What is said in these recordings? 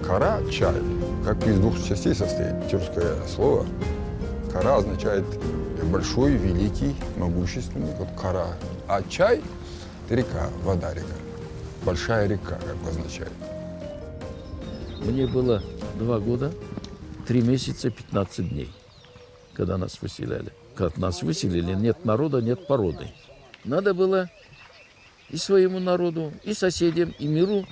Кара – чай, как из двух частей состоит. Тюркское слово. Кара означает большой, великий, могущественный, вот кара. А чай – это река, вода река. Большая река, как бы означает. Мне было 2 года, 3 месяца, 15 дней, когда нас выселяли. Как нас выселили, нет народа, нет породы. Надо было и своему народу, и соседям, и миру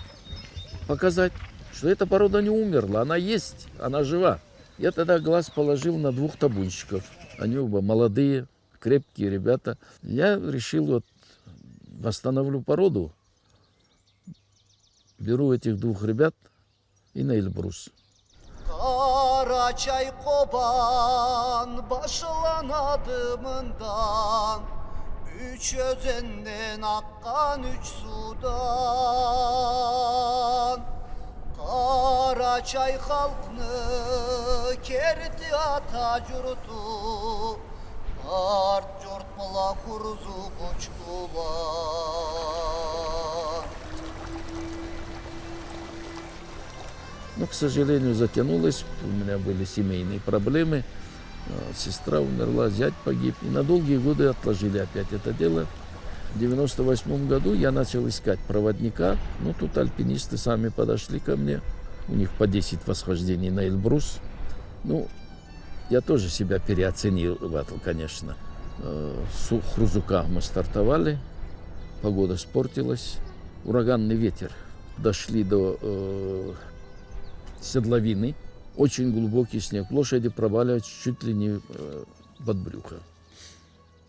показать, что эта порода не умерла, она есть, она жива. Я тогда глаз положил на 2 табунщиков. Они оба молодые, крепкие ребята. Я решил, вот, восстановлю породу. Беру этих 2 ребят и на Эльбрус. Kara çay koban başılan adımından, 3 özenden akkan 3 sudan. Kara çay halkını kerdi ata cürtü, art cürtmala huruzu koçkulan. Но, к сожалению, затянулось. У меня были семейные проблемы. Сестра умерла, зять погиб. И на долгие годы отложили опять это дело. В 1998 году я начал искать проводника. Ну, тут альпинисты сами подошли ко мне. У них по 10 восхождений на Эльбрус. Ну, я тоже себя переоценивал, конечно. С Хрузука мы стартовали. Погода испортилась. Ураганный ветер. Дошли до седловины, очень глубокий снег. Лошади проваливаются чуть ли не под брюхо.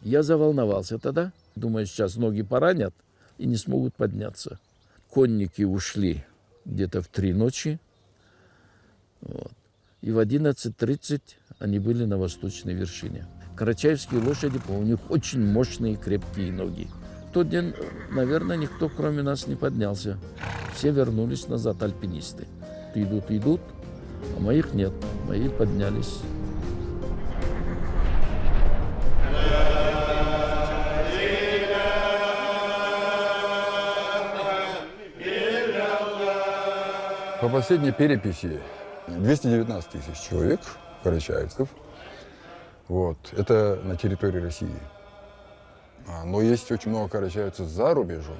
Я заволновался тогда. Думаю, сейчас ноги поранят и не смогут подняться. Конники ушли где-то в 3 ночи. Вот. И в 11:30 они были на восточной вершине. Карачаевские лошади, у них очень мощные крепкие ноги. В тот день, наверное, никто кроме нас не поднялся. Все вернулись назад, альпинисты. Идут, а моих нет. Мои поднялись. По последней переписи 219 тысяч человек, карачаевцев. Вот. Это на территории России. Но есть очень много карачаевцев за рубежом.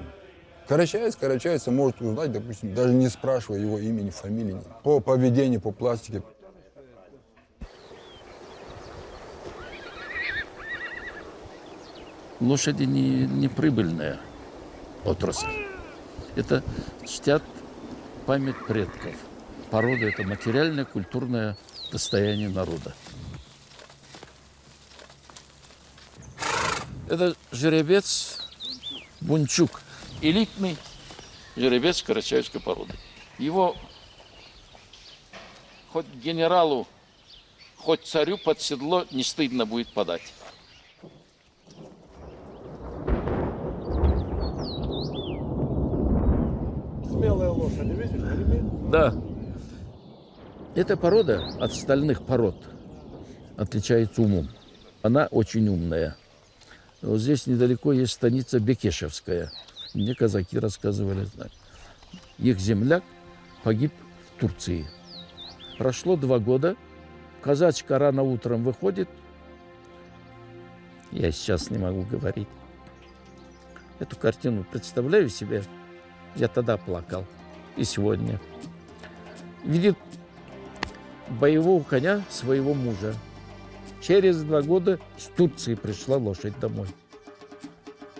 Карачаевец может узнать, допустим, даже не спрашивая его имени, фамилии, по поведению, по пластике. Лошади не прибыльная отрасль. Это чтят память предков. Порода – это материальное, культурное достояние народа. Это жеребец Бунчук. Элитный жеребец карачаевской породы. Его хоть генералу, хоть царю под седло не стыдно будет подать. Смелая лошадь, видишь, гребет? Да. Эта порода от остальных пород отличается умом. Она очень умная. Вот здесь недалеко есть станица Бекешевская. Мне казаки рассказывали. Их земляк погиб в Турции. Прошло 2 года. Казачка рано утром выходит. Я сейчас не могу говорить. Эту картину представляю себе. Я тогда плакал. И сегодня. Видит боевого коня своего мужа. Через 2 года с Турции пришла лошадь домой.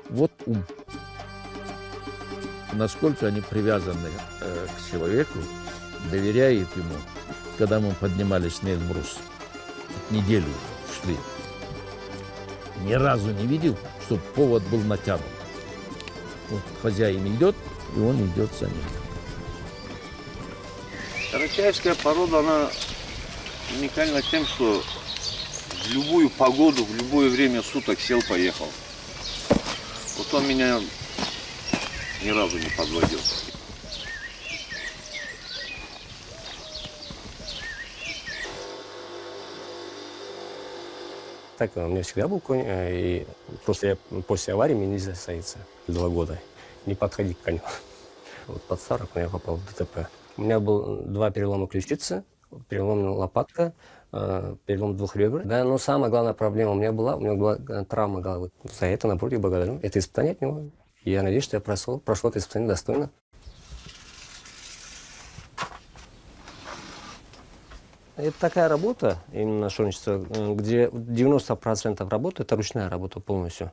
Вот ум. Насколько они привязаны к человеку, доверяют ему. Когда мы поднимались на Эльбрус, неделю шли, ни разу не видел, чтобы повод был натянут. Вот хозяин идет, и он идет за ним. Карачаевская порода, она уникальна тем, что в любую погоду, в любое время суток сел-поехал. Вот он меня ни разу не подводил. Так, у меня всегда был конь, и просто я после аварии мне нельзя садиться 2 года. Не подходи к коню. Вот под 40 я попал в ДТП. У меня был 2 перелома ключицы, переломана лопатка, перелом 2 ребер. Да, но самая главная проблема у меня была травма головы. За это, напротив, благодарю. Это испытание от него. И я надеюсь, что я прошел это испытание достойно. Это такая работа, именно шорничество, где 90% работы – это ручная работа полностью.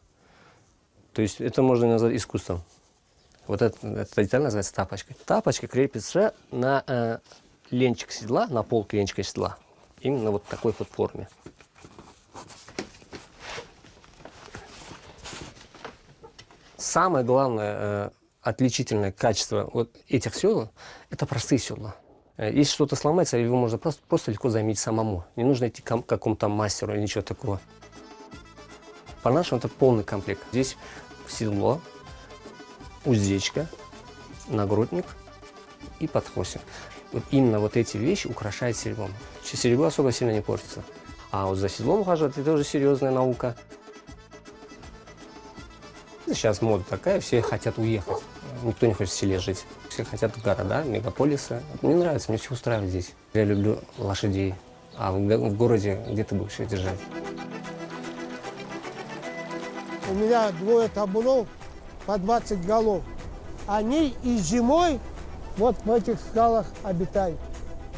То есть это можно назвать искусством. Вот эта деталь называется тапочкой. Тапочка крепится на ленчик седла, на полке ленчика седла. Именно вот такой вот форме. Самое главное отличительное качество вот этих седел – это простые седла. Если что-то сломается, его можно просто легко заменить самому. Не нужно идти к какому-то мастеру или ничего такого. По-нашему это полный комплект. Здесь седло, уздечка, нагрудник и подхвостик. Вот именно вот эти вещи украшают серебром. Серебро особо сильно не портится. А вот за седлом ухаживать – это уже серьезная наука. Сейчас мода такая, все хотят уехать. Никто не хочет в селе жить. Все хотят в города, мегаполисы. Мне нравится, мне все устраивает здесь. Я люблю лошадей. А в городе где ты будешь их держать? У меня 2 табунов по 20 голов. Они и зимой вот в этих скалах обитают.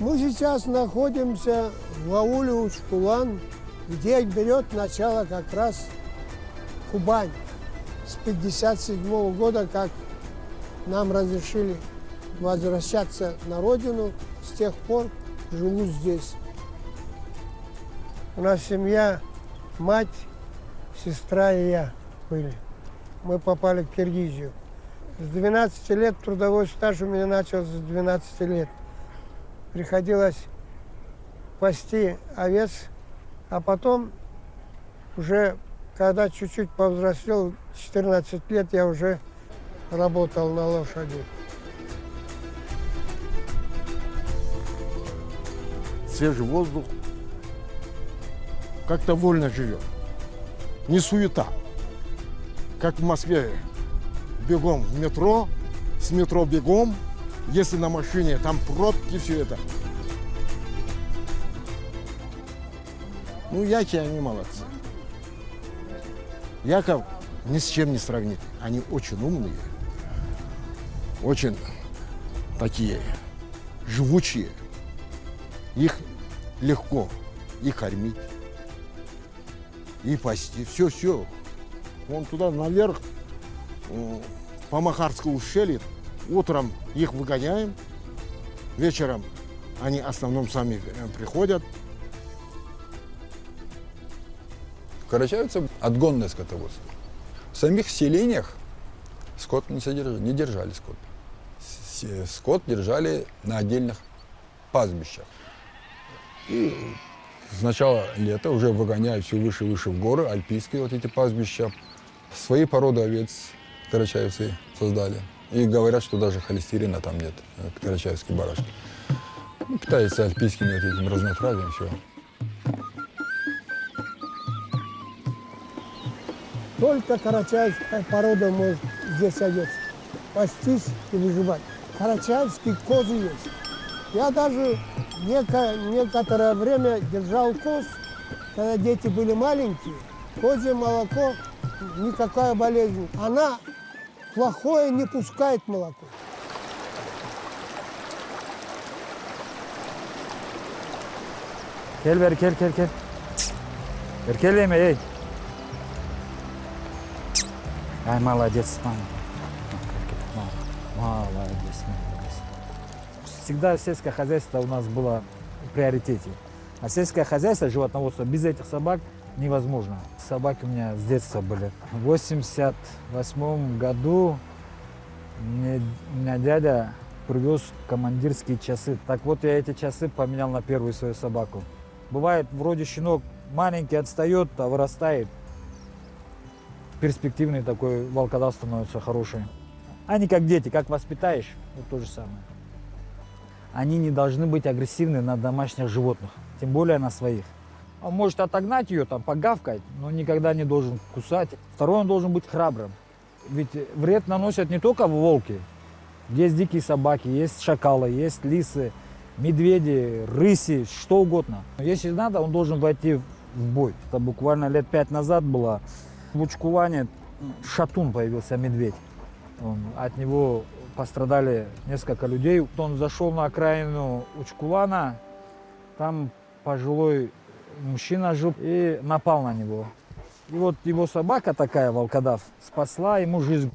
Мы сейчас находимся в ауле Учкулан, где берет начало как раз Кубань. С 1957 года, как нам разрешили возвращаться на родину, с тех пор живу здесь. У нас семья, мать, сестра и я были. Мы попали в Киргизию. С 12 лет трудовой стаж у меня начался с 12 лет. Приходилось пасти овец, а потом уже, когда чуть-чуть повзрослел, 14 лет, я уже работал на лошади. Свежий воздух, как-то вольно живет. Не суета. Как в Москве, бегом в метро, с метро бегом, если на машине, там пробки, все это. Ну, яки, они молодцы. Яков ни с чем не сравнить. Они очень умные, очень такие живучие. Их легко и кормить, и пасти. Все. Вон туда наверх, по Махарскому ущелью. Утром их выгоняем, вечером они в основном сами приходят. Карачаевцы – отгонное скотоводство. В самих селениях скот не держали скот. Скот держали на отдельных пастбищах. И с начала лета уже выгоняют все выше и выше в горы, альпийские вот эти пастбища. Свои породы овец карачаевцы создали. И говорят, что даже холестерина там нет, карачаевские барашки. Ну, питаются альпийскими вот этим разнотравием, все. Только карачаевская порода может здесь овец пастись и выживать. Карачаевские козы есть. Я даже некоторое время держал коз, когда дети были маленькие. Козье молоко, никакая болезнь. Она плохое не пускает молоко. Gel ver, gel. Erkeleğime, ey. Ай, молодец, мама. Молодец. Всегда сельское хозяйство у нас было в приоритете. А сельское хозяйство, животноводство, без этих собак невозможно. Собаки у меня с детства были. В 1988 году у меня дядя привез командирские часы. Так вот, я эти часы поменял на первую свою собаку. Бывает, вроде щенок маленький, отстает, а вырастает. Перспективный такой волкодав становится хороший. Они как дети, как воспитаешь, вот то же самое. Они не должны быть агрессивны на домашних животных, тем более на своих. Он может отогнать ее, там, погавкать, но никогда не должен кусать. Второй, он должен быть храбрым. Ведь вред наносят не только волки, Есть дикие собаки, есть шакалы, есть лисы, медведи, рыси, что угодно. Если надо, он должен войти в бой. Это буквально лет 5 назад было. В Учкулане шатун появился, медведь. От него пострадали несколько людей. Он зашел на окраину Учкулана, там пожилой мужчина жил и напал на него. И вот его собака такая, волкодав, спасла ему жизнь.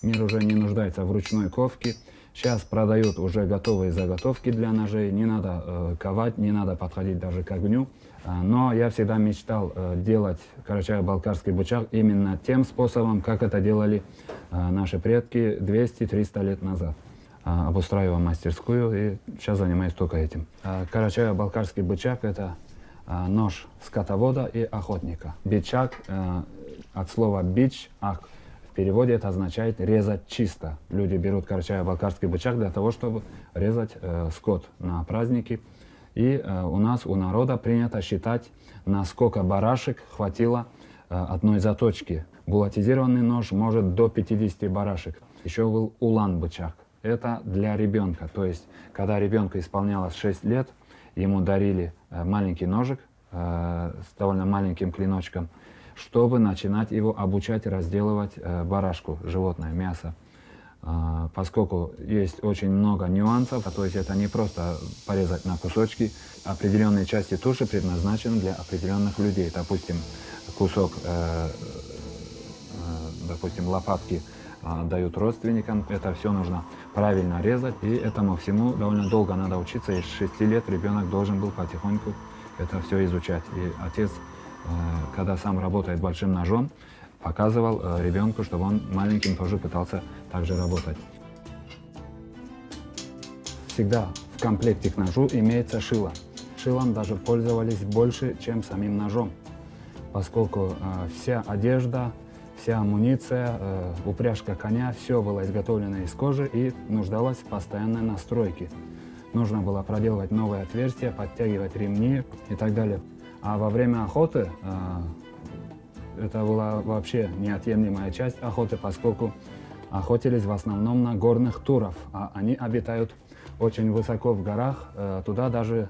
Мир уже не нуждается в ручной ковке. Сейчас продают уже готовые заготовки для ножей. Не надо ковать, не надо подходить даже к огню. Но я всегда мечтал делать карачаево-балкарский бычак именно тем способом, как это делали наши предки 200-300 лет назад. Обустраивал мастерскую и сейчас занимаюсь только этим. Карачаево-балкарский бычак – это нож скотовода и охотника. Бичак от слова бич, ак. В переводе это означает резать чисто. Люди берут карачаево-балкарский бычак для того, чтобы резать скот на праздники. И у нас, у народа принято считать, насколько барашек хватило одной заточки. Булатизированный нож может до 50 барашек. Еще был улан-бычак. Это для ребенка. То есть, когда ребенку исполнялось 6 лет, ему дарили маленький ножик с довольно маленьким клиночком, чтобы начинать его обучать разделывать барашку, животное, мясо. Поскольку есть очень много нюансов, то есть это не просто порезать на кусочки, определенные части туши предназначены для определенных людей. Допустим, кусок, допустим, лопатки дают родственникам, это все нужно правильно резать, и этому всему довольно долго надо учиться, и с 6 лет ребенок должен был потихоньку это все изучать. И отец, когда сам работает большим ножом, показывал ребенку, чтобы он маленьким тоже пытался так же работать. Всегда в комплекте к ножу имеется шило. Шилом даже пользовались больше, чем самим ножом, поскольку вся одежда, вся амуниция, упряжка коня, все было изготовлено из кожи и нуждалось в постоянной настройке. Нужно было проделывать новые отверстия, подтягивать ремни и так далее. А во время охоты это была вообще неотъемлемая часть охоты, поскольку охотились в основном на горных туров, а они обитают очень высоко в горах, туда даже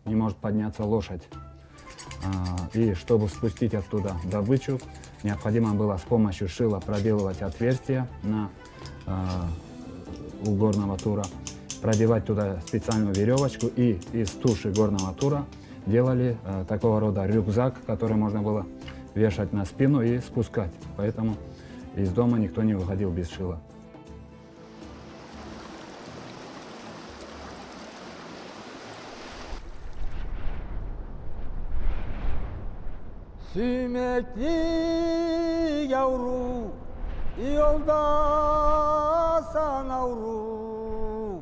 не может подняться лошадь. И чтобы спустить оттуда добычу, необходимо было с помощью шила проделывать отверстия у горного тура, продевать туда специальную веревочку, и из туши горного тура делали такого рода рюкзак, который можно было вешать на спину и спускать. Поэтому из дома никто не выходил без шила. Süymekli yavru, yoldasan avru,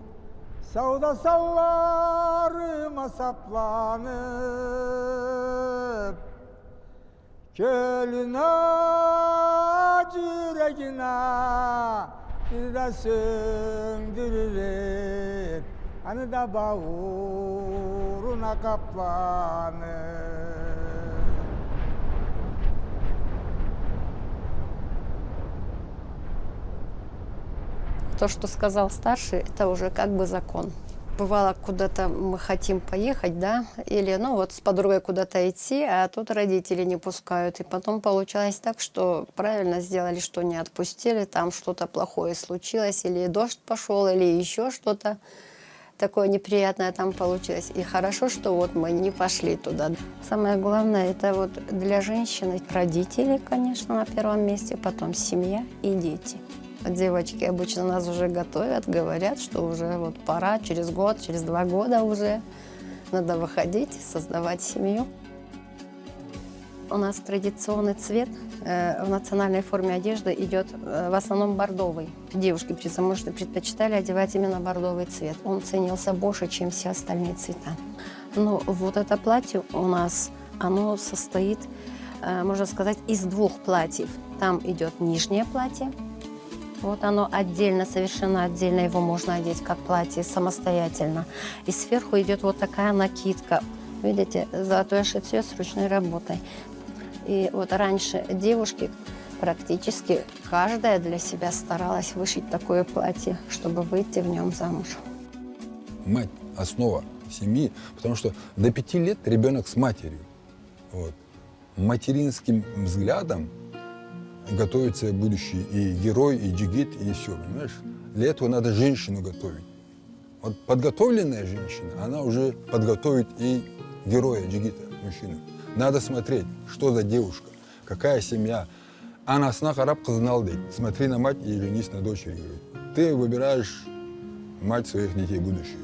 Savda sallarıma saplanıp, Kölün yüreğine bir de söndürür, Hani da bağrına kaplanır. То, что сказал старший, это уже как бы закон. Бывало, куда-то мы хотим поехать, да, или, ну, вот с подругой куда-то идти, а тут родители не пускают. И потом получалось так, что правильно сделали, что не отпустили, там что-то плохое случилось, или дождь пошел, или еще что-то такое неприятное там получилось. И хорошо, что вот мы не пошли туда. Самое главное, это вот для женщины родители, конечно, на первом месте, потом семья и дети. Девочки обычно нас уже готовят, говорят, что уже вот пора, через год, через 2 года уже надо выходить, создавать семью. У нас традиционный цвет в национальной форме одежды идет в основном бордовый. Девушки при замужестве предпочитали одевать именно бордовый цвет. Он ценился больше, чем все остальные цвета. Но вот это платье у нас, оно состоит, можно сказать, из 2 платьев. Там идет нижнее платье, Вот оно отдельно, совершенно отдельно его можно одеть, как платье, самостоятельно. И сверху идет вот такая накидка. Видите, золотое шитье с ручной работой. И вот раньше девушки практически каждая для себя старалась вышить такое платье, чтобы выйти в нем замуж. Мать – основа семьи, потому что до 5 лет ребенок с матерью. Вот. Материнским взглядом готовится будущий и герой, и джигит, и все, понимаешь? Для этого надо женщину готовить. Вот подготовленная женщина, она уже подготовит и героя, джигита, мужчину. Надо смотреть, что за девушка, какая семья. Анасына қарап қызын ал дейді. Смотри на мать и женись на дочери. Ты выбираешь мать своих детей, будущее.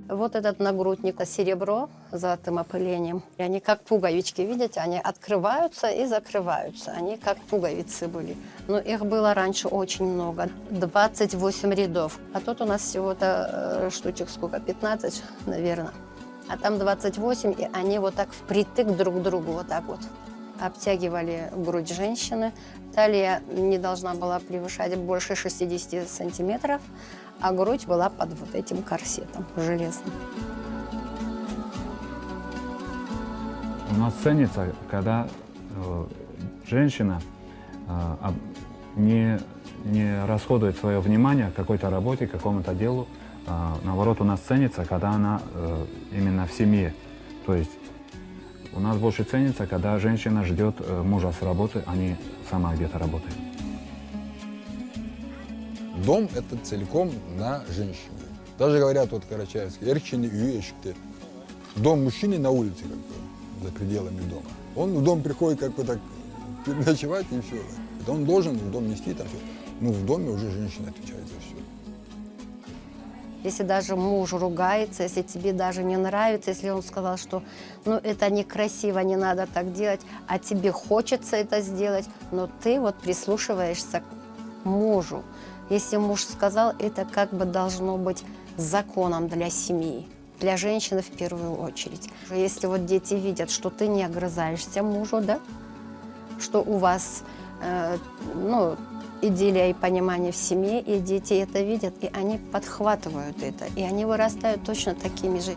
Вот этот нагрудник серебро с золотым опылением. И они как пуговички, видите, они открываются и закрываются. Они как пуговицы были. Но их было раньше очень много. 28 рядов. А тут у нас всего-то штучек сколько? 15, наверное. А там 28, и они вот так впритык друг к другу, вот так вот. Обтягивали грудь женщины. Талия не должна была превышать больше 60 сантиметров, а грудь была под вот этим корсетом железным. У нас ценится, когда женщина не расходует свое внимание какой-то работе, какому-то делу. Наоборот, у нас ценится, когда она именно в семье. То есть у нас больше ценится, когда женщина ждет мужа с работы, а не сама где-то работает. Дом – это целиком на женщине. Даже говорят вот карачаевские, эрчини юешкте. Дом мужчины на улице, как бы, за пределами дома. Он в дом приходит как бы так ночевать и все. Это он должен в дом нести там все. Ну, в доме уже женщина отвечает за все. Если даже муж ругается, если тебе даже не нравится, если он сказал, что ну, это некрасиво, не надо так делать, а тебе хочется это сделать, но ты вот прислушиваешься к мужу. Если муж сказал, это как бы должно быть законом для семьи, для женщины в первую очередь. Если вот дети видят, что ты не огрызаешься мужу, да, что у вас идиллия и понимание в семье, и дети это видят, и они подхватывают это, и они вырастают точно такими же.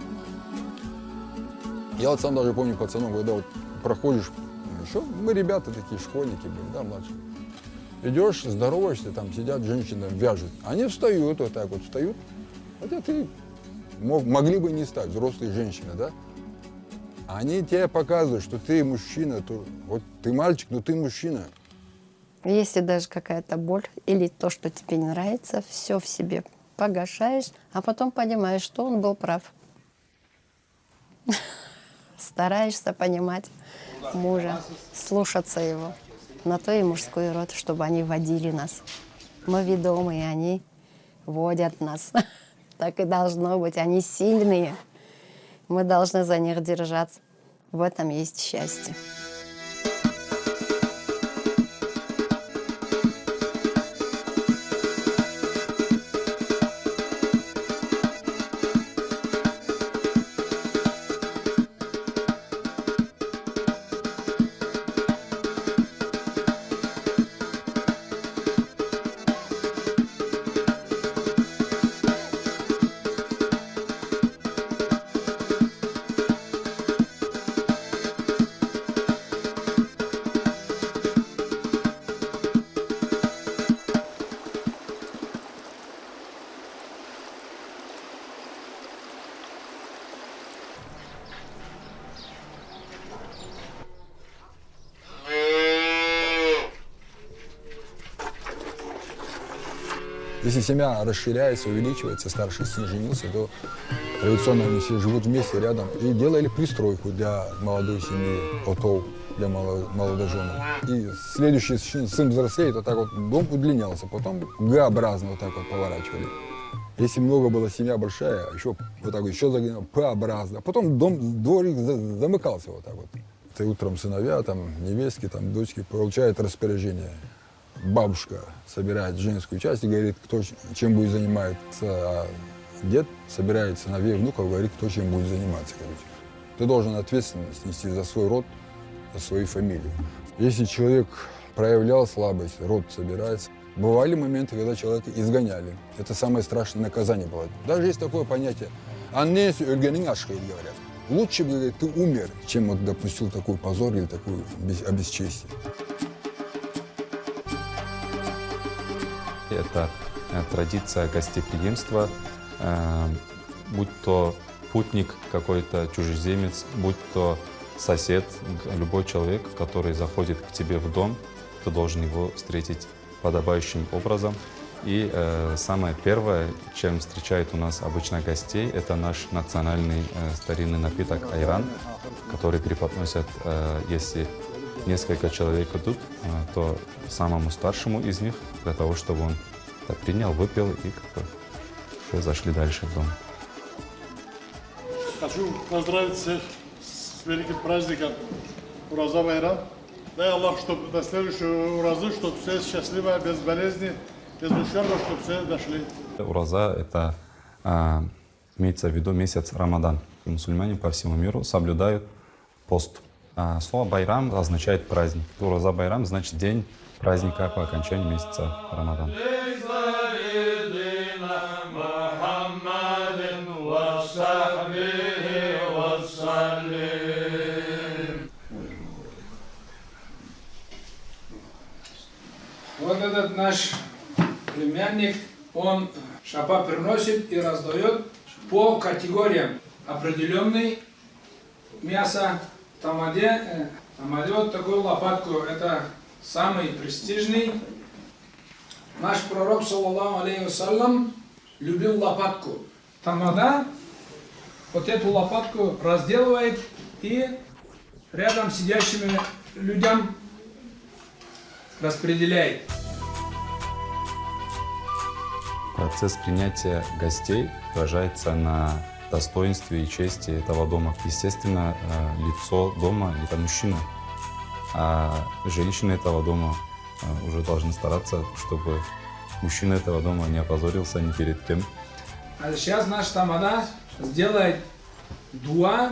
Я вот сам даже помню пацаном, когда вот проходишь, еще мы ребята такие, школьники были, да, младшие. Идешь, здороваешься, там сидят женщины, вяжут. Они встают, вот так вот встают. Хотя ты могли бы не стать, взрослые женщины, да? Они тебе показывают, что ты мужчина, то, вот ты мальчик, но ты мужчина. Если даже какая-то боль или то, что тебе не нравится, все в себе погашаешь, а потом понимаешь, что он был прав. Стараешься понимать мужа, слушаться его. На то и мужской род, чтобы они водили нас. Мы ведомые, они водят нас. Так и должно быть. Они сильные. Мы должны за них держаться. В этом есть счастье. Если семья расширяется, увеличивается, старший сын женился, то традиционно они все живут вместе рядом и делали пристройку для молодой семьи, отов для молодоженов. И следующий сын взрослеет, вот так вот дом удлинялся, потом Г-образно вот так вот поворачивали. Если много была семья большая, еще вот так вот, еще загнал П-образно, потом дворик замыкался вот так вот. И утром сыновья, там, невестки, там, дочки получают распоряжение. Бабушка собирает женскую часть и говорит, кто чем будет заниматься, а дед собирает сыновей и внуков, говорит, кто чем будет заниматься. Короче. Ты должен ответственность нести за свой род, за свою фамилию. Если человек проявлял слабость, род собирается, Бывали моменты, когда человека изгоняли. Это самое страшное наказание было. Даже есть такое понятие «аннесу өлгенин ашхейд», говорят. Лучше бы, говорит, ты умер, чем вот допустил такой позор или такое обесчестие. Это традиция гостеприимства, будь то путник, какой-то чужеземец, будь то сосед, любой человек, который заходит к тебе в дом, ты должен его встретить подобающим образом. И самое первое, чем встречают у нас обычно гостей, это наш национальный старинный напиток айран, который преподносят, если несколько человек идут, то самому старшему из них, для того, чтобы он это принял, выпил и уже зашли дальше в дом. Хочу поздравить всех с великим праздником Ураза Байрам. Дай Аллах, чтобы до следующего Уразы, чтобы все счастливо, без болезни, без ущерба, чтобы все дошли. Ураза – это имеется в виду месяц Рамадан. Мусульмане по всему миру соблюдают пост. Слово «байрам» означает праздник. Ураза Байрам значит день праздника по окончанию месяца Рамадан. Вот этот наш племянник, он шапа приносит и раздает по категориям. Определенный мясо, тамаде вот такую лопатку, это самый престижный. Наш пророк, саллаллаху алейхи вассалям, любил лопатку. Тамада вот эту лопатку разделывает и рядом сидящим людям распределяет. Процесс принятия гостей выражается на достоинстве и чести этого дома. Естественно, лицо дома – это мужчина, а женщины этого дома уже должны стараться, чтобы мужчина этого дома не опозорился ни перед кем. А сейчас наш тамада сделает дуа,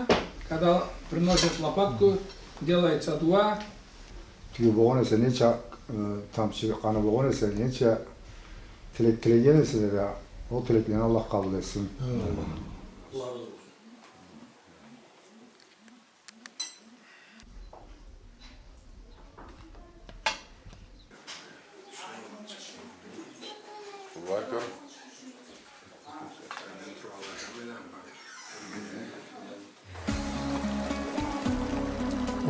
когда приносят лопатку, делается дуа. Allah kabul etsin.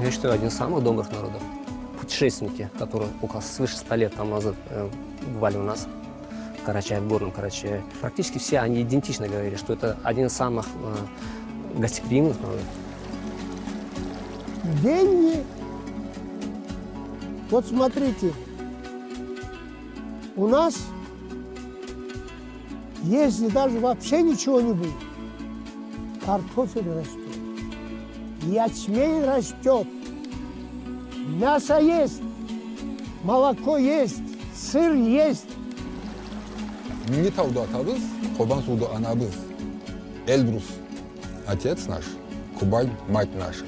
Я считаю, один из самых добрых народов. Путешественники, которые около свыше 100 лет там назад бывали у нас в Карачае, в Горном Карачае. Практически все они идентично говорили, что это один из самых гостеприимных народов. Деньги. Вот смотрите, у нас, если даже вообще ничего не будет, картофель растет, ячмень растет, мясо есть, молоко есть, сыр есть. Не тауду атабыз, Кобан суду анабыз. Эльбрус, отец наш, Кубань, мать наша.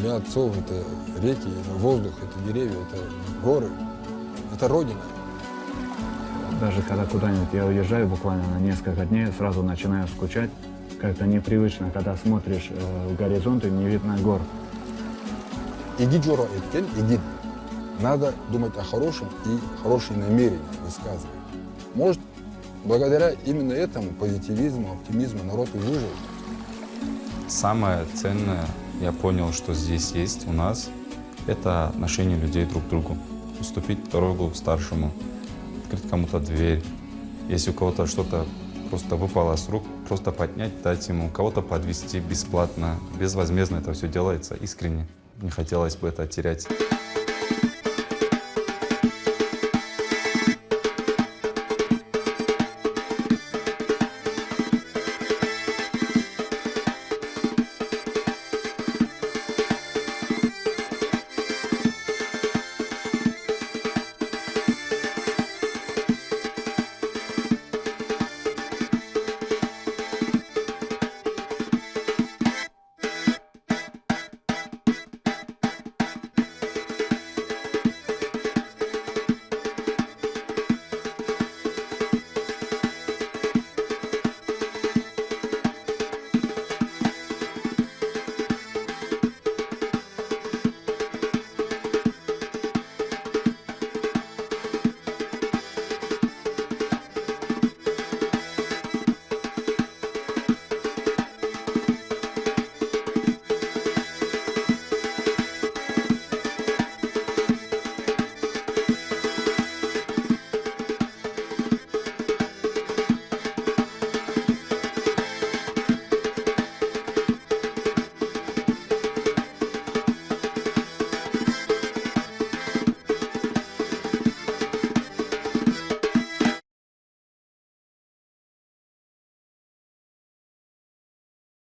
Для отцов это реки, это воздух, это деревья, это горы, это родина. Даже когда куда-нибудь я уезжаю буквально на несколько дней, сразу начинаю скучать. Как-то непривычно, когда смотришь в горизонт и не видно гор. Иди джоро эткен, иди. Надо думать о хорошем и хорошие намерения высказывать. Может, благодаря именно этому позитивизму, оптимизму народ и выжил. Самое ценное, я понял, что здесь есть у нас, это отношение людей друг к другу. Уступить дорогу старшему, открыть кому-то дверь. Если у кого-то что-то просто выпало с рук, просто поднять, дать ему, кого-то подвезти бесплатно, безвозмездно это все делается искренне. Не хотелось бы это терять.